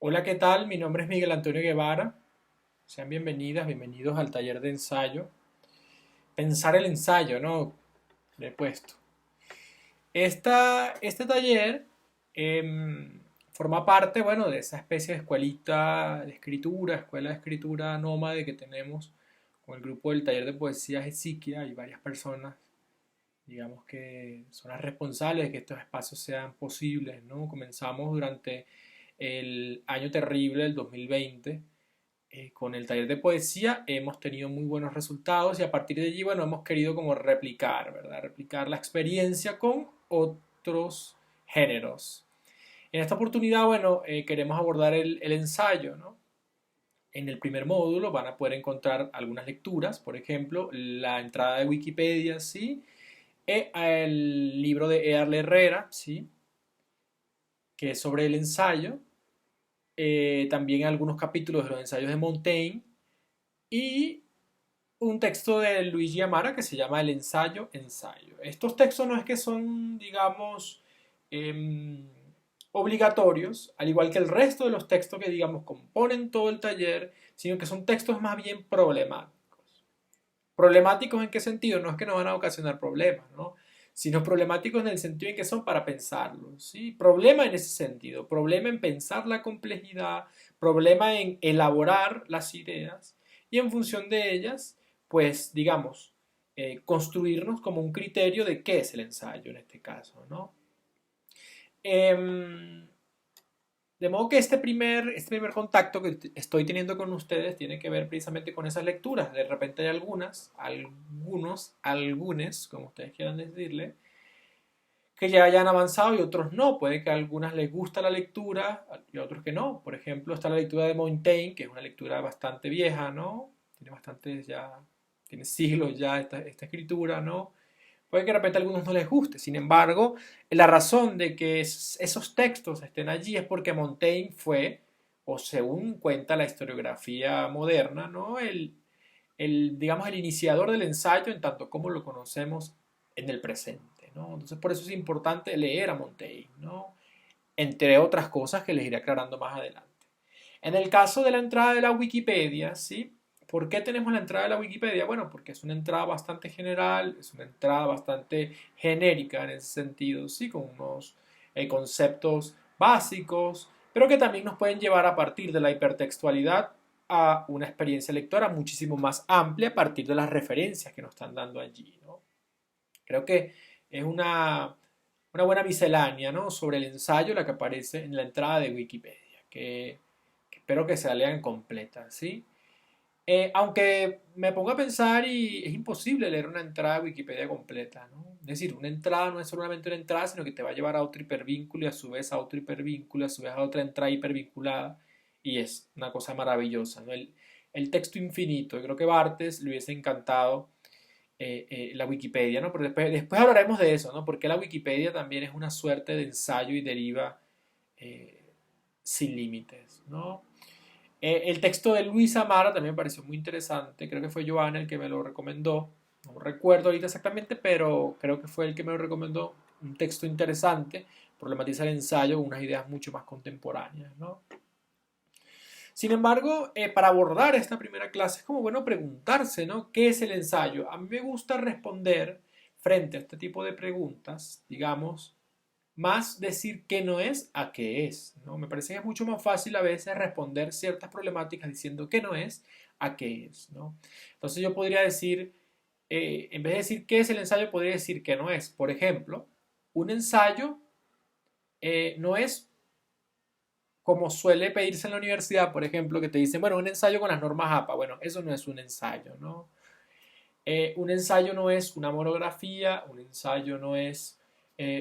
Hola, ¿qué tal? Mi nombre es Miguel Antonio Guevara. Sean bienvenidas, bienvenidos al taller de ensayo. Pensar el ensayo, ¿no? Le he puesto. Este taller forma parte, bueno, de esa especie de escuelita de escritura, escuela de escritura nómade que tenemos con el grupo del taller de poesía Hesychia. Hay varias personas, digamos, que son las responsables de que estos espacios sean posibles, ¿no? Comenzamos durante el año terrible del 2020 con el taller de poesía hemos tenido muy buenos resultados y a partir de allí, bueno, hemos querido como replicar, ¿verdad? Replicar la experiencia con otros géneros. En esta oportunidad, bueno, queremos abordar el ensayo, ¿no? En el primer módulo van a poder encontrar algunas lecturas, por ejemplo, la entrada de Wikipedia, ¿sí? El libro de Earle Herrera, ¿sí? Que es sobre el ensayo. También algunos capítulos de los ensayos de Montaigne y un texto de Luigi Amara que se llama El ensayo, ensayo. Estos textos no es que son, digamos, eh, obligatorios, al igual que el resto de los textos que, digamos, componen todo el taller, sino que son textos más bien problemáticos. ¿Problemáticos en qué sentido? No es que no van a ocasionar problemas, ¿no? Sino problemáticos en el sentido en que son para pensarlos, ¿sí? Problema en ese sentido, problema en pensar la complejidad, problema en elaborar las ideas y en función de ellas, pues, digamos, construirnos como un criterio de qué es el ensayo en este caso, ¿no? Em, de modo que este primer contacto que estoy teniendo con ustedes tiene que ver precisamente con esas lecturas. De repente hay algunos, como ustedes quieran decirle, que ya hayan avanzado y otros no. Puede que a algunas les gusta la lectura y a otros que no. Por ejemplo, está la lectura de Montaigne, que es una lectura bastante vieja, ¿no? Tiene bastantes ya, tiene siglos ya esta escritura, ¿no? Puede que de repente a algunos no les guste. Sin embargo, la razón de que esos textos estén allí es porque Montaigne fue, o según cuenta la historiografía moderna, ¿no? Digamos, el iniciador del ensayo en tanto como lo conocemos en el presente, ¿no? Entonces, por eso es importante leer a Montaigne, ¿no? Entre otras cosas que les iré aclarando más adelante. En el caso de la entrada de la Wikipedia, ¿sí? ¿Por qué tenemos la entrada de la Wikipedia? Bueno, porque es una entrada bastante general, es una entrada bastante genérica en ese sentido, ¿sí? Con unos conceptos básicos, pero que también nos pueden llevar a partir de la hipertextualidad a una experiencia lectora muchísimo más amplia a partir de las referencias que nos están dando allí, ¿no? Creo que es una buena miscelánea, ¿no? Sobre el ensayo, la que aparece en la entrada de Wikipedia, que espero que se la lean completa, ¿sí? Aunque me pongo a pensar y es imposible leer una entrada de Wikipedia completa, ¿no? Es decir, una entrada no es solamente una entrada, sino que te va a llevar a otro hipervínculo y a su vez a otro hipervínculo, a su vez a otra entrada hipervinculada y es una cosa maravillosa, ¿no? El texto infinito. Yo creo que Barthes le hubiese encantado la Wikipedia, ¿no? Pero después hablaremos de eso, ¿no? Porque la Wikipedia también es una suerte de ensayo y deriva eh, sin límites, ¿no? El texto de Luis Amara también me pareció muy interesante, creo que fue Joana el que me lo recomendó, no recuerdo ahorita exactamente, pero creo que fue el que me lo recomendó, un texto interesante, problematiza el ensayo con unas ideas mucho más contemporáneas, ¿no? Sin embargo, para abordar esta primera clase es como bueno preguntarse, ¿no? ¿Qué es el ensayo? A mí me gusta responder frente a este tipo de preguntas, digamos, más decir qué no es a qué es, ¿no? Me parece que es mucho más fácil a veces responder ciertas problemáticas diciendo qué no es a qué es, ¿no? Entonces yo podría decir, en vez de decir qué es el ensayo, podría decir qué no es. Por ejemplo, un ensayo no es como suele pedirse en la universidad, por ejemplo, que te dicen, bueno, un ensayo con las normas APA. Bueno, eso no es un ensayo, ¿no? Un ensayo no es una monografía, un ensayo no es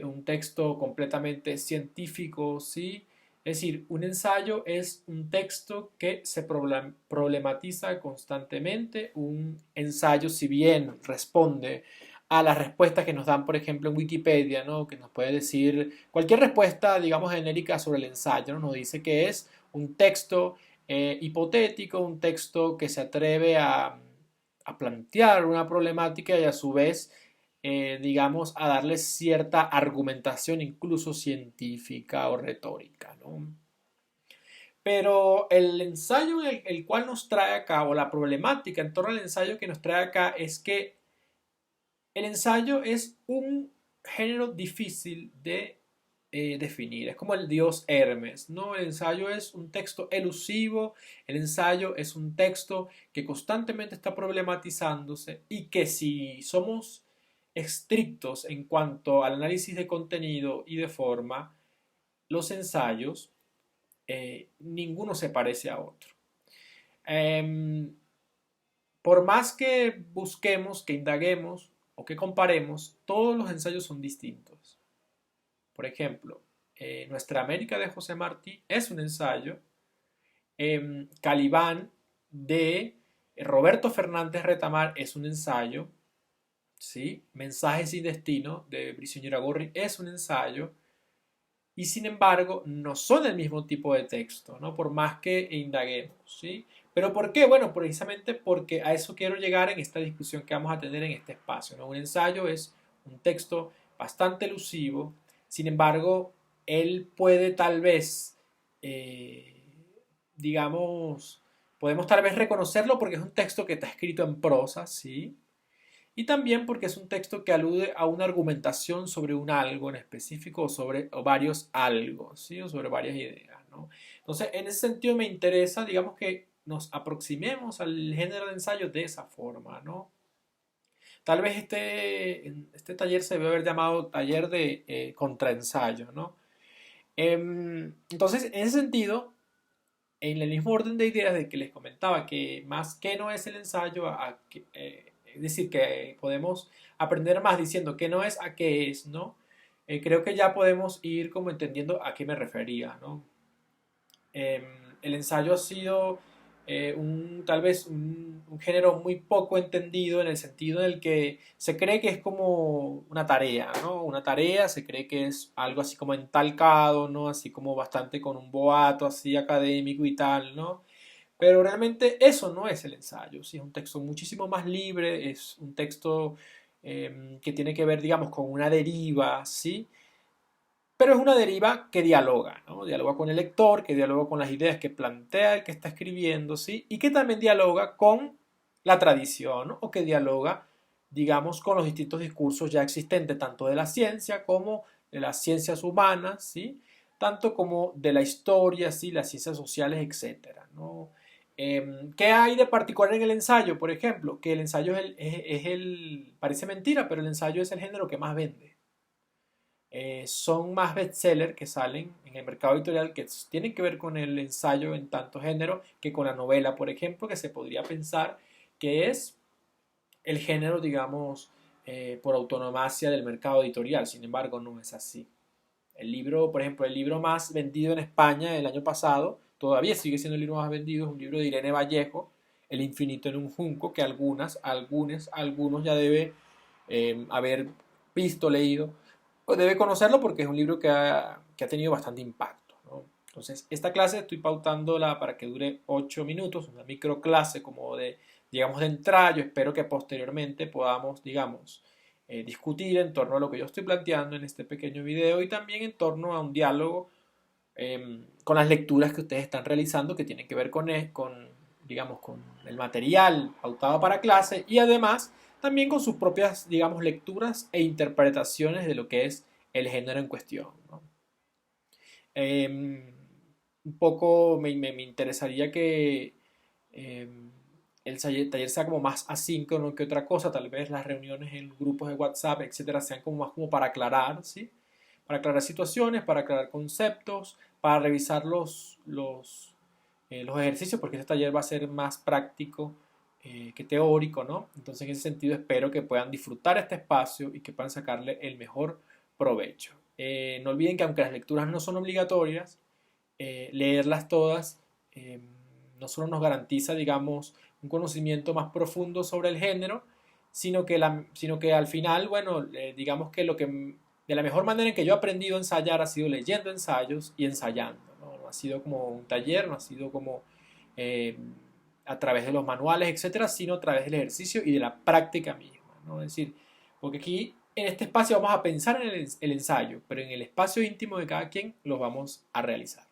un texto completamente científico, ¿sí? Es decir, un ensayo es un texto que se problematiza constantemente. Un ensayo, si bien responde a las respuestas que nos dan, por ejemplo, en Wikipedia, ¿no? Que nos puede decir cualquier respuesta, digamos, genérica sobre el ensayo, ¿no? Nos dice que es un texto hipotético, un texto que se atreve a plantear una problemática y a su vez, digamos, a darle cierta argumentación incluso científica o retórica, ¿no? Pero el ensayo el cual nos trae acá, o la problemática en torno al ensayo que nos trae acá, es que el ensayo es un género difícil de definir. Es como el dios Hermes, ¿no? El ensayo es un texto elusivo, el ensayo es un texto que constantemente está problematizándose y que si somos estrictos en cuanto al análisis de contenido y de forma, los ensayos, ninguno se parece a otro. Em, por más que busquemos, que indaguemos o que comparemos, todos los ensayos son distintos. Por ejemplo, Nuestra América de José Martí es un ensayo. Calibán de Roberto Fernández Retamar es un ensayo. ¿Sí? Mensajes sin destino de Briceño Iragorri es un ensayo. Y sin embargo, no son el mismo tipo de texto, ¿no? Por más que indaguemos, ¿sí? ¿Pero por qué? Bueno, precisamente porque a eso quiero llegar en esta discusión que vamos a tener en este espacio, ¿no? Un ensayo es un texto bastante elusivo, sin embargo, él puede tal vez, digamos, podemos tal vez reconocerlo porque es un texto que está escrito en prosa, ¿sí? Y también porque es un texto que alude a una argumentación sobre un algo en específico o sobre varios algo, ¿sí? O sobre varias ideas, ¿no? Entonces, en ese sentido me interesa, digamos, que nos aproximemos al género de ensayo de esa forma, ¿no? Tal vez este taller se debe haber llamado taller de contraensayo, ¿no? Entonces, en ese sentido, en el mismo orden de ideas de que les comentaba que más que no es el ensayo, es decir, que podemos aprender más diciendo que no es a qué es, ¿no? Creo que ya podemos ir como entendiendo a qué me refería, ¿no? Eh, el ensayo ha sido tal vez un género muy poco entendido en el sentido en el que se cree que es como una tarea, ¿no? Una tarea, se cree que es algo así como entalcado, ¿no? Así como bastante con un boato así académico y tal, ¿no? Pero realmente eso no es el ensayo, ¿sí? Es un texto muchísimo más libre, es un texto que tiene que ver, digamos, con una deriva, ¿sí? Pero es una deriva que dialoga, ¿no? Dialoga con el lector, que dialoga con las ideas que plantea el que está escribiendo, ¿sí? Y que también dialoga con la tradición, ¿no? O que dialoga, digamos, con los distintos discursos ya existentes, tanto de la ciencia como de las ciencias humanas, ¿sí? Tanto como de la historia, ¿sí? Las ciencias sociales, etcétera, ¿no? ¿Qué hay de particular en el ensayo? Por ejemplo, que el ensayo parece mentira, pero el ensayo es el género que más vende. Son más bestsellers que salen en el mercado editorial que tienen que ver con el ensayo en tanto género que con la novela, por ejemplo, que se podría pensar que es el género, digamos, por autonomacia del mercado editorial. Sin embargo, no es así. El libro, por ejemplo, el libro más vendido en España el año pasado, todavía sigue siendo el libro más vendido, es un libro de Irene Vallejo, El infinito en un junco, que algunos ya debe haber visto, leído, o debe conocerlo porque es un libro que ha tenido bastante impacto, ¿no? Entonces, esta clase estoy pautándola para que dure 8 minutos, una micro clase como de, digamos, de entrada. Yo espero que posteriormente podamos, digamos, discutir en torno a lo que yo estoy planteando en este pequeño video y también en torno a un diálogo con las lecturas que ustedes están realizando que tienen que ver digamos, con el material pautado para clase y además también con sus propias, digamos, lecturas e interpretaciones de lo que es el género en cuestión, ¿no? Un poco me interesaría que eh, el taller sea como más asíncrono que otra cosa, tal vez las reuniones en grupos de WhatsApp, etcétera, sean como más como para aclarar, ¿sí? Para aclarar situaciones, para aclarar conceptos, para revisar los ejercicios, porque este taller va a ser más práctico que teórico, ¿no? Entonces, en ese sentido, espero que puedan disfrutar este espacio y que puedan sacarle el mejor provecho. No olviden que aunque las lecturas no son obligatorias, leerlas todas no solo nos garantiza, digamos, un conocimiento más profundo sobre el género, sino que al final, bueno, digamos que de la mejor manera en que yo he aprendido a ensayar ha sido leyendo ensayos y ensayando, ¿no? No ha sido como un taller, no ha sido como eh, a través de los manuales, etcétera, sino a través del ejercicio y de la práctica misma, ¿no? Es decir, porque aquí en este espacio vamos a pensar en el ensayo, pero en el espacio íntimo de cada quien lo vamos a realizar.